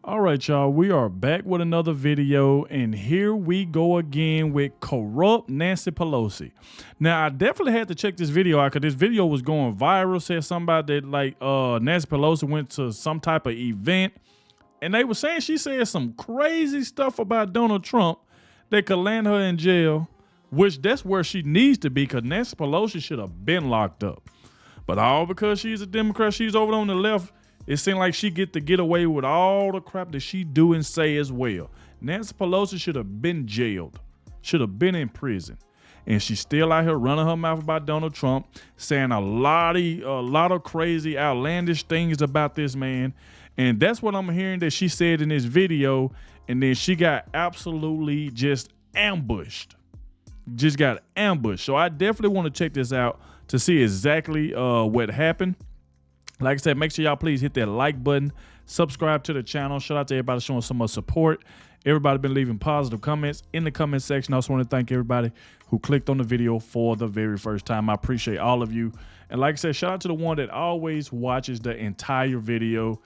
All right, y'all, we are back with another video, and here we go again with corrupt Nancy Pelosi. Now, I definitely had to check this video out because this video was going viral. Said something about that, like Nancy Pelosi went to some type of event, and they were saying she said some crazy stuff about Donald Trump that could land her in jail, which that's where she needs to be because Nancy Pelosi should have been locked up. But all because she's a Democrat, she's over on the left, it seemed like she get to get away with all the crap that she do and say as well. Nancy Pelosi should have been jailed, should have been in prison. And she's still out here running her mouth about Donald Trump, saying a lot of crazy, outlandish things about this man. And that's what I'm hearing that she said in this video. And then she got absolutely just ambushed. Just got ambushed. So I definitely want to check this out to see exactly what happened. Like I said, make sure y'all please hit that like button, subscribe to the channel. Shout out to everybody showing so much support. Everybody been leaving positive comments in the comment section. I also want to thank everybody who clicked on the video for the very first time. I appreciate all of you. And like I said, shout out to the one that always watches the entire video.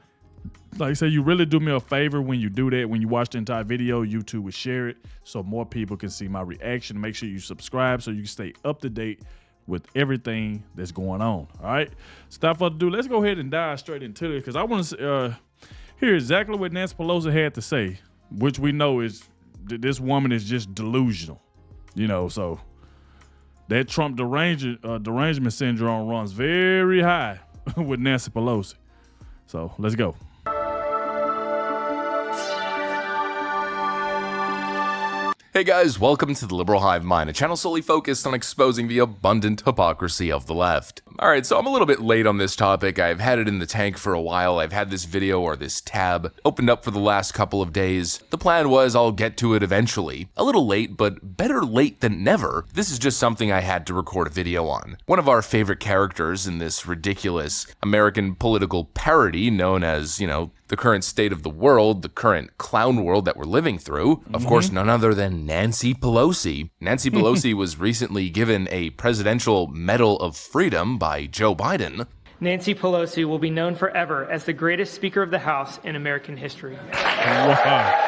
Like I said, you really do me a favor when you do that. When you watch the entire video, YouTube will share it so more people can see my reaction. Make sure you subscribe so you can stay up to date with everything that's going on. All right, without further ado, let's go ahead and dive straight into it because I want to hear exactly what Nancy Pelosi had to say, which we know is this woman is just delusional, you know. So that Trump derangement syndrome runs very high with Nancy Pelosi. So let's go. Hey guys, welcome to the Liberal Hive Mind, a channel solely focused on exposing the abundant hypocrisy of the left. Alright, so I'm a little bit late on this topic. I've had it in the tank for a while. I've had this video or this tab opened up for the last couple of days. The plan was I'll get to it eventually. A little late, but better late than never. This is just something I had to record a video on. One of our favorite characters in this ridiculous American political parody known as, you know, the current state of the world, the current clown world that we're living through. Of course, none other than Nancy Pelosi. Nancy Pelosi was recently given a Presidential Medal of Freedom by Joe Biden. Nancy Pelosi will be known forever as the greatest Speaker of the House in American history. Wow.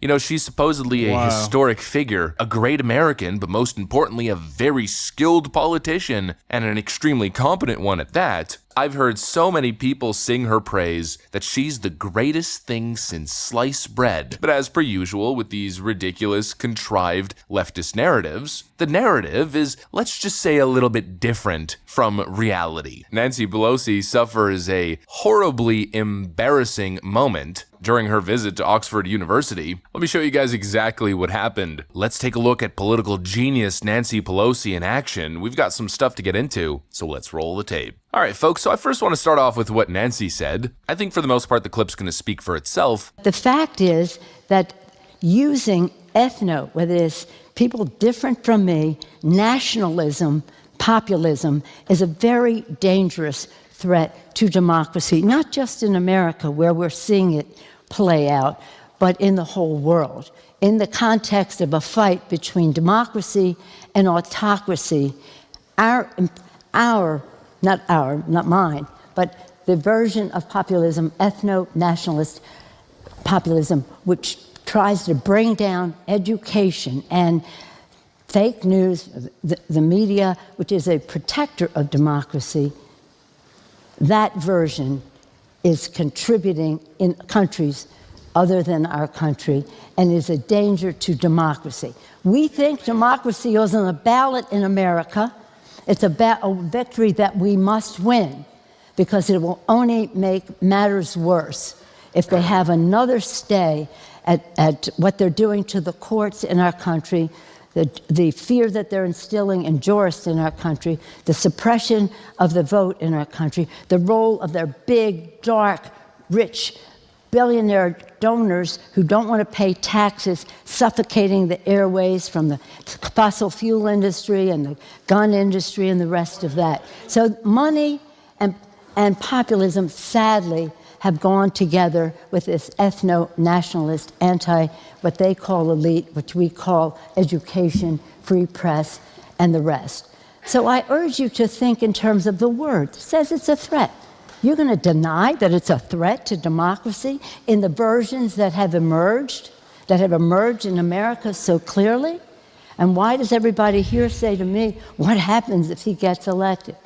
You know, she's supposedly a historic figure, a great American, but most importantly, a very skilled politician, and an extremely competent one at that. I've heard so many people sing her praise that she's the greatest thing since sliced bread. But as per usual with these ridiculous, contrived leftist narratives, the narrative is, let's just say, a little bit different from reality. Nancy Pelosi suffers a horribly embarrassing moment during her visit to Oxford University. Let me show you guys exactly what happened. Let's take a look at political genius Nancy Pelosi in action. We've got some stuff to get into, so let's roll the tape. Alright folks, so I first want to start off with what Nancy said. I think for the most part the clip's going to speak for itself. The fact is that using whether it's people different from me, nationalism, populism, is a very dangerous threat to democracy, not just in America where we're seeing it play out, but in the whole world. In the context of a fight between democracy and autocracy, not mine, but the version of populism, ethno-nationalist populism, which tries to bring down education and fake news, the media, which is a protector of democracy, that version is contributing in countries other than our country and is a danger to democracy. We think democracy is on the ballot in America. It's a victory that we must win because it will only make matters worse if they have another stay at what they're doing to the courts in our country, the fear that they're instilling in jurists in our country, the suppression of the vote in our country, the role of their big, dark, rich, billionaire donors who don't want to pay taxes, suffocating the airways from the fossil fuel industry and the gun industry and the rest of that. So money and populism, sadly, have gone together with this ethno-nationalist, what they call elite, which we call education, free press, and the rest. So I urge you to think in terms of the word. It says it's a threat. You're going to deny that it's a threat to democracy in the versions that have emerged in America so clearly? And why does everybody here say to me, what happens if he gets elected?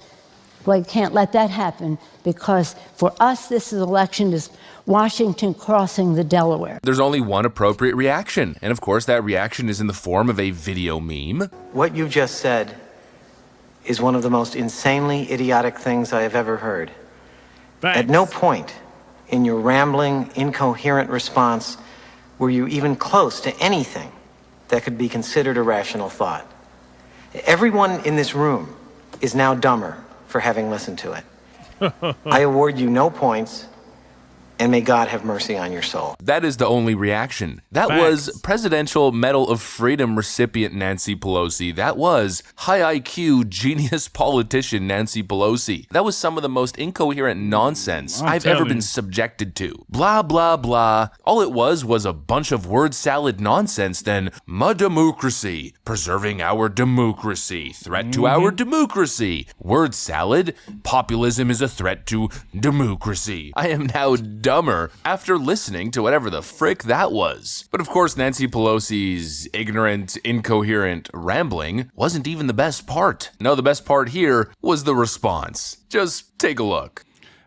Well, you can't let that happen, because for us, this election is Washington crossing the Delaware. There's only one appropriate reaction, and of course that reaction is in the form of a video meme. What you just said is one of the most insanely idiotic things I have ever heard. Thanks. At no point in your rambling, incoherent response were you even close to anything that could be considered a rational thought. Everyone in this room is now dumber for having listened to it. I award you no points, and may God have mercy on your soul. That is the only reaction. That Thanks. was Presidential Medal of Freedom recipient Nancy Pelosi. That was high IQ genius politician Nancy Pelosi. That was some of the most incoherent nonsense I've ever been subjected to. Blah, blah, blah. All it was a bunch of word salad nonsense. Then, ma democracy, preserving our democracy, threat to our democracy. Word salad, populism is a threat to democracy. I am now dumber after listening to whatever the frick that was. But of course, Nancy Pelosi's ignorant, incoherent rambling wasn't even the best part. No, the best part here was the response. Just take a look.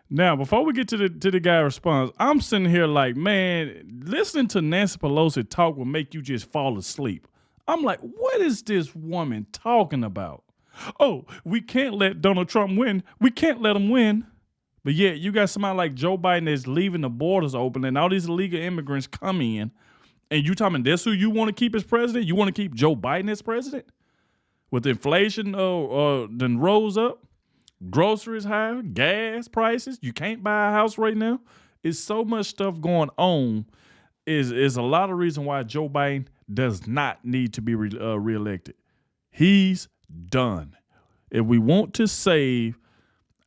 Now, before we get to the guy's response, I'm sitting here like, man, listening to Nancy Pelosi talk will make you just fall asleep. I'm like, what is this woman talking about? Oh, we can't let Donald Trump win. We can't let him win. But yeah, you got somebody like Joe Biden that's leaving the borders open and all these illegal immigrants come in, and you talking that's who you want to keep as president? You want to keep Joe Biden as president? With inflation then rose up, groceries high, gas prices, you can't buy a house right now. It's so much stuff going on. Is a lot of reason why Joe Biden does not need to be reelected. He's done. If we want to save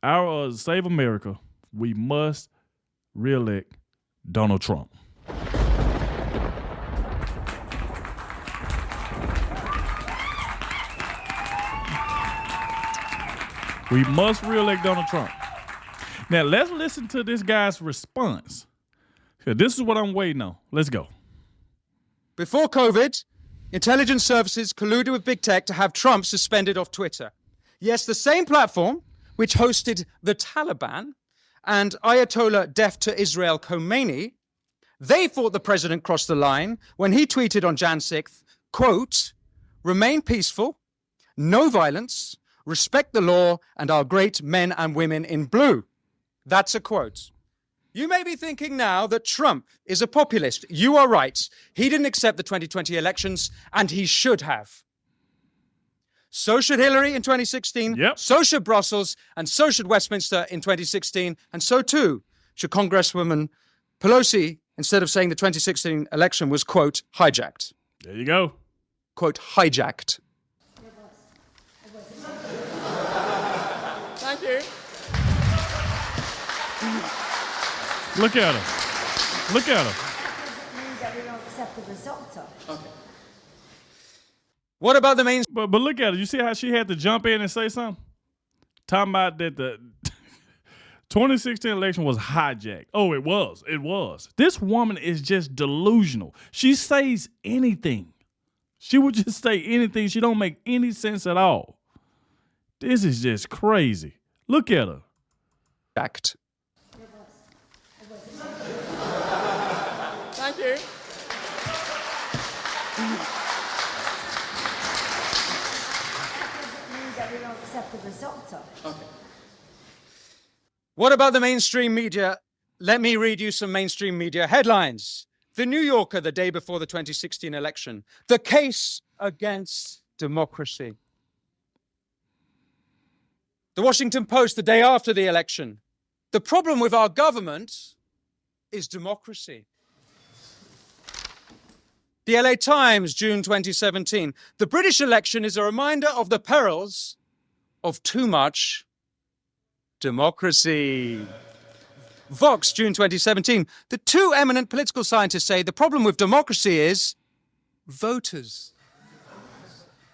America, we must reelect Donald Trump. We must reelect Donald Trump. Now, let's listen to this guy's response. This is what I'm waiting on. Let's go. Before COVID, intelligence services colluded with big tech to have Trump suspended off Twitter. Yes, the same platform which hosted the Taliban and Ayatollah deaf to Israel Khomeini, they thought the president crossed the line when he tweeted on Jan 6th, quote, "Remain peaceful, no violence, respect the law and our great men and women in blue." That's a quote. You may be thinking now that Trump is a populist. You are right. He didn't accept the 2020 elections, and he should have. So should Hillary in 2016, Yep. So should Brussels, and so should Westminster in 2016, and so too should Congresswoman Pelosi, instead of saying the 2016 election was, quote, hijacked. There you go. Quote, hijacked. Thank you. Look at her. Look at her. Means that we don't accept the results of it. Okay. What about the main... But look at her. You see how she had to jump in and say something? Talking about that the 2016 election was hijacked. Oh, it was. It was. This woman is just delusional. She says anything. She would just say anything. She don't make any sense at all. This is just crazy. Look at her. Hijacked. Thank you. Means that we don't accept the results of it. Okay. What about the mainstream media? Let me read you some mainstream media headlines. The New Yorker, the day before the 2016 election. The case against democracy. The Washington Post, the day after the election. The problem with our government is democracy. The LA Times, June 2017. The British election is a reminder of the perils of too much democracy. Vox, June 2017. The two eminent political scientists say the problem with democracy is voters.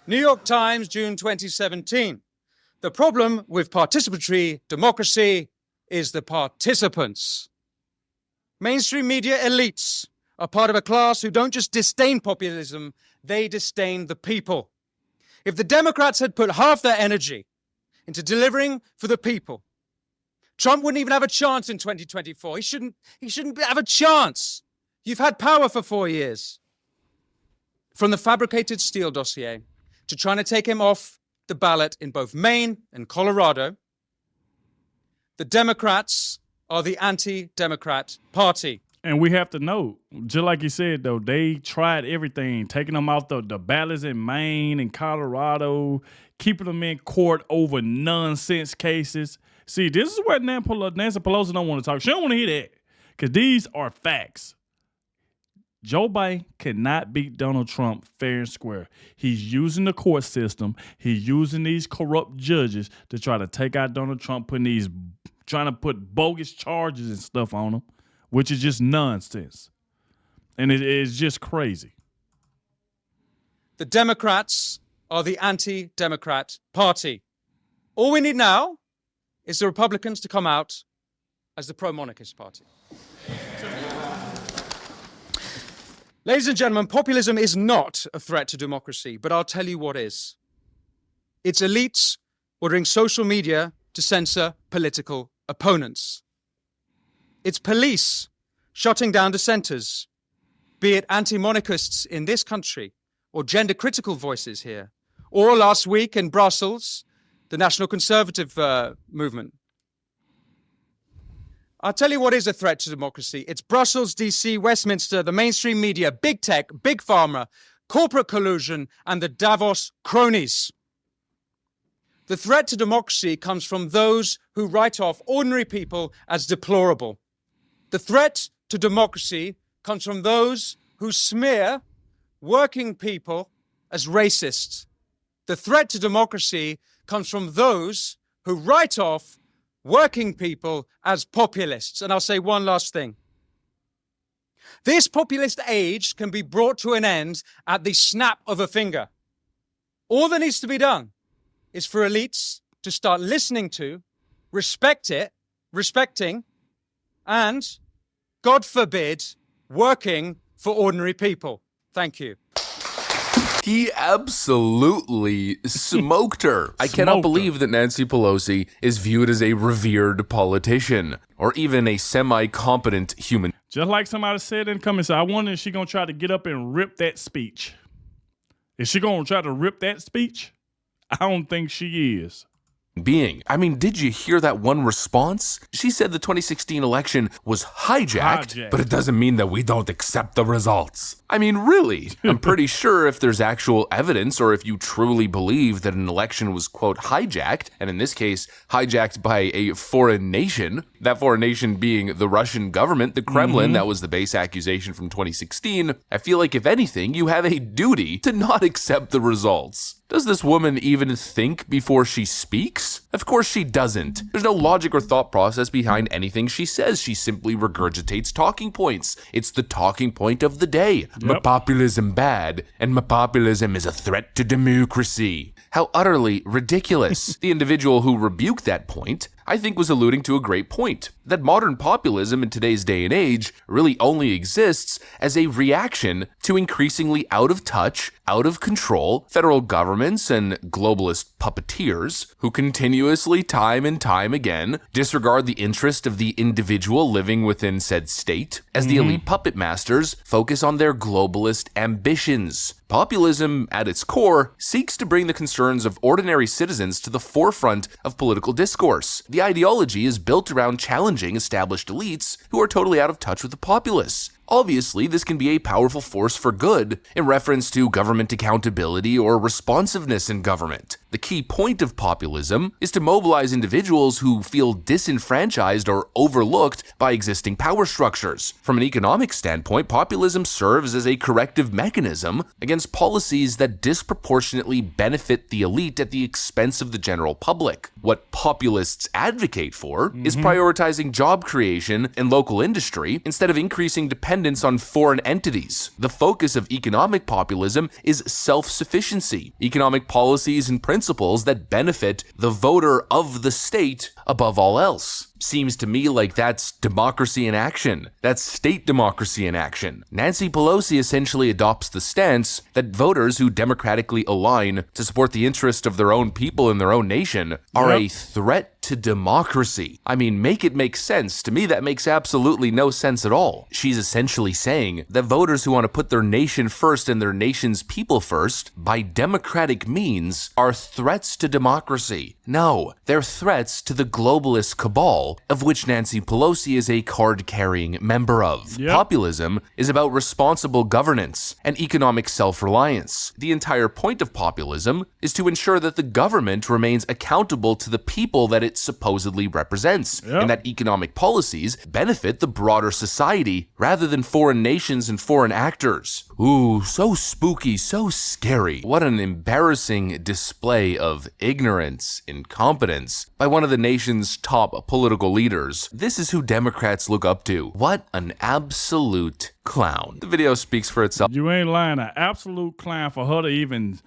New York Times, June 2017. The problem with participatory democracy is the participants. Mainstream media elites are part of a class who don't just disdain populism, they disdain the people. If the Democrats had put half their energy into delivering for the people, Trump wouldn't even have a chance in 2024. He shouldn't have a chance. You've had power for 4 years. From the fabricated Steele dossier to trying to take him off the ballot in both Maine and Colorado, the Democrats are the anti-Democrat party. And we have to know, just like you said, though, they tried everything, taking them off the ballots in Maine and Colorado, keeping them in court over nonsense cases. See, this is where Nancy Pelosi don't want to talk. She don't want to hear that because these are facts. Joe Biden cannot beat Donald Trump fair and square. He's using the court system. He's using these corrupt judges to try to take out Donald Trump, trying to put bogus charges and stuff on him, which is just nonsense. And it is just crazy. The Democrats are the anti-Democrat party. All we need now is the Republicans to come out as the pro-monarchist party. Ladies and gentlemen, populism is not a threat to democracy, but I'll tell you what is. It's elites ordering social media to censor political opponents. It's police shutting down dissenters, be it anti-monarchists in this country or gender-critical voices here, or last week in Brussels, the National Conservative movement. I'll tell you what is a threat to democracy. It's Brussels, DC, Westminster, the mainstream media, big tech, big pharma, corporate collusion, and the Davos cronies. The threat to democracy comes from those who write off ordinary people as deplorable. The threat to democracy comes from those who smear working people as racists. The threat to democracy comes from those who write off working people as populists. And I'll say one last thing. This populist age can be brought to an end at the snap of a finger. All that needs to be done is for elites to start listening to, respecting, and, God forbid, working for ordinary people. Thank you. He absolutely smoked her. I cannot believe that Nancy Pelosi is viewed as a revered politician or even a semi-competent human. Just like somebody said in the comments, I wonder if she's going to try to get up and rip that speech. Is she going to try to rip that speech? I don't think she is. I mean, did you hear that one response? She said the 2016 election was hijacked, but it doesn't mean that we don't accept the results. I mean, really? I'm pretty sure if there's actual evidence or if you truly believe that an election was, quote, hijacked, and in this case, hijacked by a foreign nation, that foreign nation being the Russian government, the Kremlin, that was the base accusation from 2016, I feel like if anything, you have a duty to not accept the results. Does this woman even think before she speaks? Of course she doesn't. There's no logic or thought process behind anything she says. She simply regurgitates talking points. It's the talking point of the day. My populism bad, and my populism is a threat to democracy. How utterly ridiculous. The individual who rebuked that point, I think, was alluding to a great point, that modern populism in today's day and age really only exists as a reaction to increasingly out of touch, out of control federal governments and globalist puppeteers who continuously, time and time again, disregard the interest of the individual living within said state as the elite puppet masters focus on their globalist ambitions. Populism, at its core, seeks to bring the concerns of ordinary citizens to the forefront of political discourse. The ideology is built around challenging established elites who are totally out of touch with the populace. Obviously, this can be a powerful force for good in reference to government accountability or responsiveness in government. The key point of populism is to mobilize individuals who feel disenfranchised or overlooked by existing power structures. From an economic standpoint, populism serves as a corrective mechanism against policies that disproportionately benefit the elite at the expense of the general public. What populists advocate for is prioritizing job creation and local industry instead of increasing dependence on foreign entities. The focus of economic populism is self-sufficiency, economic policies and principles that benefit the voter of the state above all else. Seems to me like that's democracy in action. That's state democracy in action. Nancy Pelosi essentially adopts the stance that voters who democratically align to support the interest of their own people in their own nation are a threat to democracy. I mean, make it make sense. To me, that makes absolutely no sense at all. She's essentially saying that voters who want to put their nation first and their nation's people first, by democratic means, are threats to democracy. No, they're threats to the globalist cabal, of which Nancy Pelosi is a card-carrying member of. Populism is about responsible governance and economic self-reliance. The entire point of populism is to ensure that the government remains accountable to the people that it supposedly represents, and that economic policies benefit the broader society rather than foreign nations and foreign actors. Ooh, so spooky, so scary. What an embarrassing display of ignorance, incompetence by one of the nation's top political leaders. This is who Democrats look up to. What an absolute clown. The video speaks for itself. You ain't lying, an absolute clown for her to even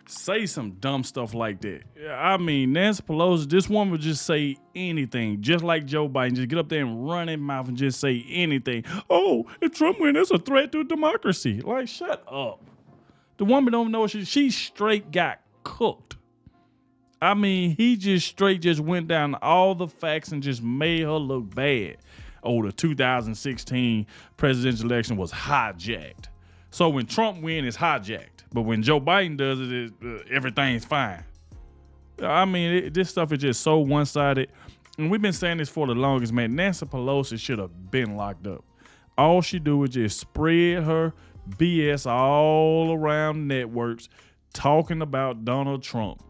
say some dumb stuff like that. I mean, Nancy Pelosi, this woman would just say anything, just like Joe Biden. Just get up there and run his mouth and just say anything. Oh, if Trump wins, it's a threat to democracy. Like, shut up. The woman don't know she straight got cooked. I mean, he just straight just went down all the facts and just made her look bad. Oh, the 2016 presidential election was hijacked. So when Trump wins, it's hijacked. But when Joe Biden does it, everything's fine. I mean, this stuff is just so one-sided. And we've been saying this for the longest, man. Nancy Pelosi should have been locked up. All she do is just spread her BS all around networks talking about Donald Trump.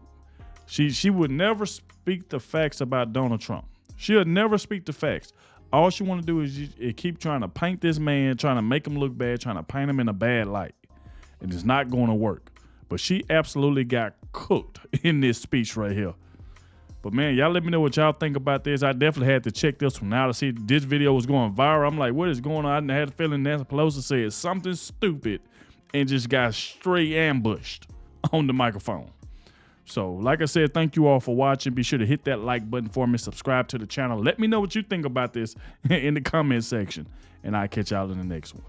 She would never speak the facts about Donald Trump. She'll never speak the facts. All she want to do is keep trying to paint this man, trying to make him look bad, trying to paint him in a bad light. And it's not going to work. But she absolutely got cooked in this speech right here. But man, y'all let me know what y'all think about this. I definitely had to check this one out to see this video was going viral. I'm like, what is going on? I had a feeling Nancy Pelosi said something stupid and just got straight ambushed on the microphone. So, like I said, thank you all for watching. Be sure to hit that like button for me. Subscribe to the channel. Let me know what you think about this in the comment section. And I'll catch y'all in the next one.